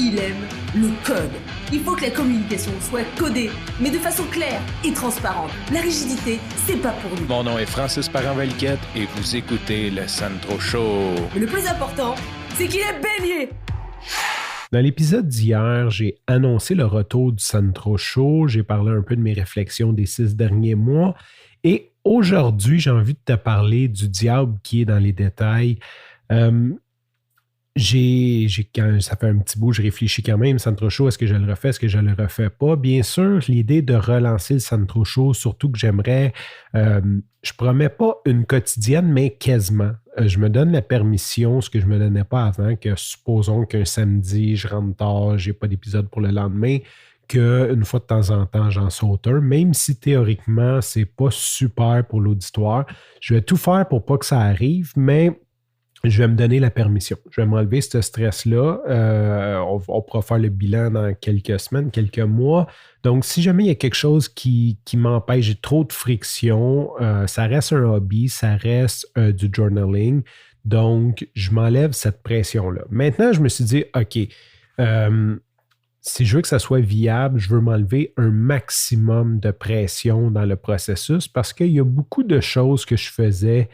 il aime le code. Il faut que la communication soit codée, mais de façon claire et transparente. La rigidité, c'est pas pour nous. Mon nom est Francis Parent-Valquette et vous écoutez le Sandro Show. Mais le plus important, c'est qu'il est bélier. Dans l'épisode d'hier, j'ai annoncé le retour du Sandro Show. J'ai parlé un peu de mes réflexions des 6 derniers mois. Et aujourd'hui, j'ai envie de te parler du diable qui est dans les détails. Ça fait un petit bout, je réfléchis quand même, Sandro Show, est-ce que je le refais, est-ce que je le refais pas? Bien sûr, l'idée de relancer le Sandro Show, surtout que j'aimerais, je promets pas une quotidienne, mais quasiment. Je me donne la permission, ce que je me donnais pas avant, que supposons qu'un samedi, je rentre tard, j'ai pas d'épisode pour le lendemain, qu'une fois de temps en temps, j'en saute un, même si théoriquement, c'est pas super pour l'auditoire. Je vais tout faire pour pas que ça arrive, mais je vais me donner la permission. Je vais m'enlever ce stress-là. On pourra faire le bilan dans quelques semaines, quelques mois. Donc, si jamais il y a quelque chose qui m'empêche, j'ai trop de friction, ça reste un hobby, ça reste du journaling. Donc, je m'enlève cette pression-là. Maintenant, je me suis dit, OK, si je veux que ça soit viable, je veux m'enlever un maximum de pression dans le processus parce qu'il y a beaucoup de choses que je faisais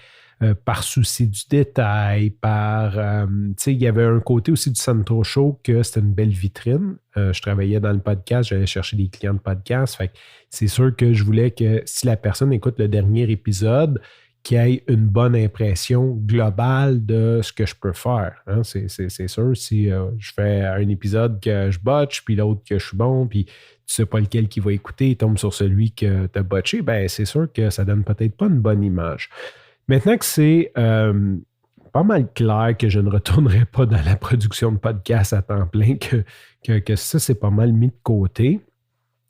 par souci du détail, il y avait un côté aussi du Sandro Show que c'était une belle vitrine. Je travaillais dans le podcast, j'allais chercher des clients de podcast. Fait que c'est sûr que je voulais que si la personne écoute le dernier épisode, qu'il ait une bonne impression globale de ce que je peux faire. Hein? C'est sûr, si je fais un épisode que je botche, puis l'autre que je suis bon, puis tu sais pas lequel qui va écouter, il tombe sur celui que tu as botché, ben c'est sûr que ça donne peut-être pas une bonne image. Maintenant que c'est pas mal clair que je ne retournerai pas dans la production de podcasts à temps plein, que ça, c'est pas mal mis de côté,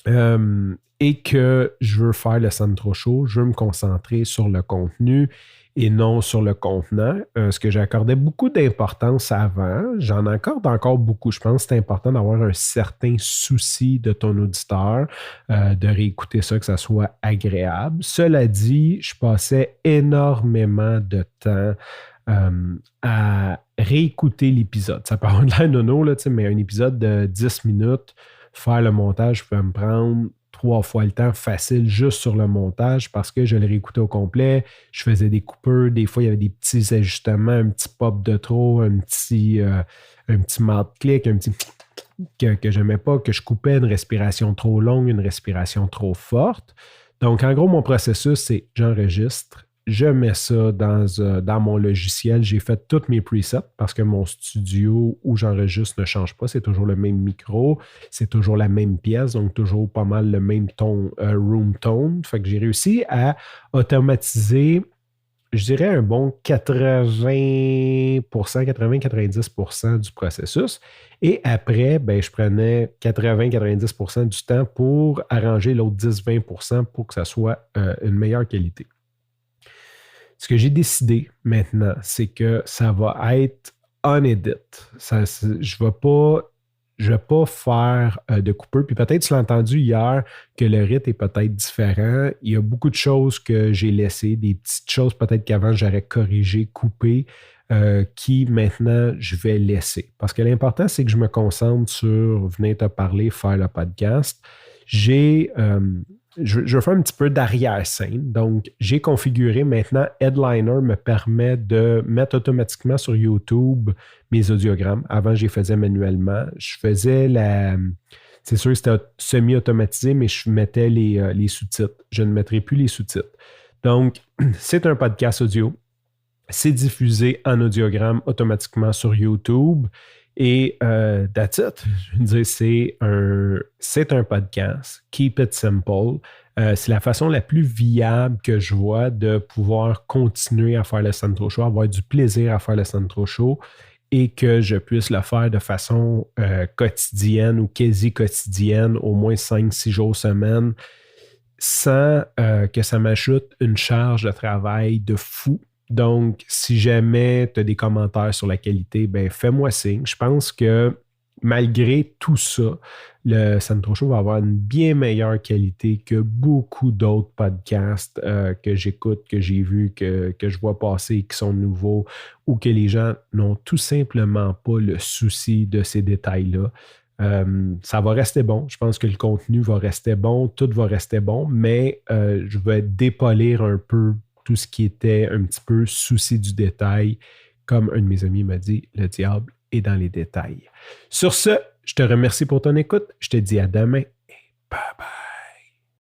et que je veux faire le Sandro Show, je veux me concentrer sur le contenu et non sur le contenant, ce que j'accordais beaucoup d'importance avant. J'en accorde encore beaucoup. Je pense que c'est important d'avoir un certain souci de ton auditeur, de réécouter ça, que ça soit agréable. Cela dit, je passais énormément de temps à réécouter l'épisode. Ça peut avoir de l'air nono, là, mais un épisode de 10 minutes, faire le montage peut me prendre 3 fois le temps facile juste sur le montage parce que je le réécoutais au complet. Je faisais des coupures. Des fois, il y avait des petits ajustements, un petit pop de trop, un petit mouth click, un petit que j'aimais pas, que je coupais une respiration trop longue, une respiration trop forte. Donc, en gros, mon processus, c'est j'enregistre, je mets ça dans mon logiciel. J'ai fait tous mes presets parce que mon studio où j'enregistre ne change pas. C'est toujours le même micro, c'est toujours la même pièce, donc toujours pas mal le même ton, room tone. Fait que j'ai réussi à automatiser, je dirais, un bon 80-90% du processus. Et après, je prenais 80-90% du temps pour arranger l'autre 10-20% pour que ça soit une meilleure qualité. Ce que j'ai décidé maintenant, c'est que ça va être unedit. Je ne vais pas faire de coupure. Puis peut-être tu l'as entendu hier que le rythme est peut-être différent. Il y a beaucoup de choses que j'ai laissées, des petites choses peut-être qu'avant j'aurais corrigées, coupées, qui maintenant je vais laisser. Parce que l'important, c'est que je me concentre sur venir te parler, faire le podcast. Je vais faire un petit peu d'arrière-scène. Donc, j'ai configuré maintenant, Headliner me permet de mettre automatiquement sur YouTube mes audiogrammes. Avant, je les faisais manuellement. Je faisais c'est sûr que c'était semi-automatisé, mais je mettais les sous-titres. Je ne mettrai plus les sous-titres. Donc, c'est un podcast audio. C'est diffusé en audiogramme automatiquement sur YouTube. Et that's it. Je veux dire, c'est un podcast. Keep it simple. C'est la façon la plus viable que je vois de pouvoir continuer à faire le Sandro Show, avoir du plaisir à faire le Sandro Show et que je puisse le faire de façon quotidienne ou quasi quotidienne, au moins 5-6 jours semaine, sans que ça m'ajoute une charge de travail de fou. Donc, si jamais tu as des commentaires sur la qualité, fais-moi signe. Je pense que malgré tout ça, le Sandro Show va avoir une bien meilleure qualité que beaucoup d'autres podcasts que j'écoute, que j'ai vus, que je vois passer, qui sont nouveaux, ou que les gens n'ont tout simplement pas le souci de ces détails-là. Ça va rester bon. Je pense que le contenu va rester bon, tout va rester bon, mais je vais dépolir un peu tout ce qui était un petit peu souci du détail. Comme un de mes amis m'a dit, le diable est dans les détails. Sur ce, je te remercie pour ton écoute. Je te dis à demain et bye bye.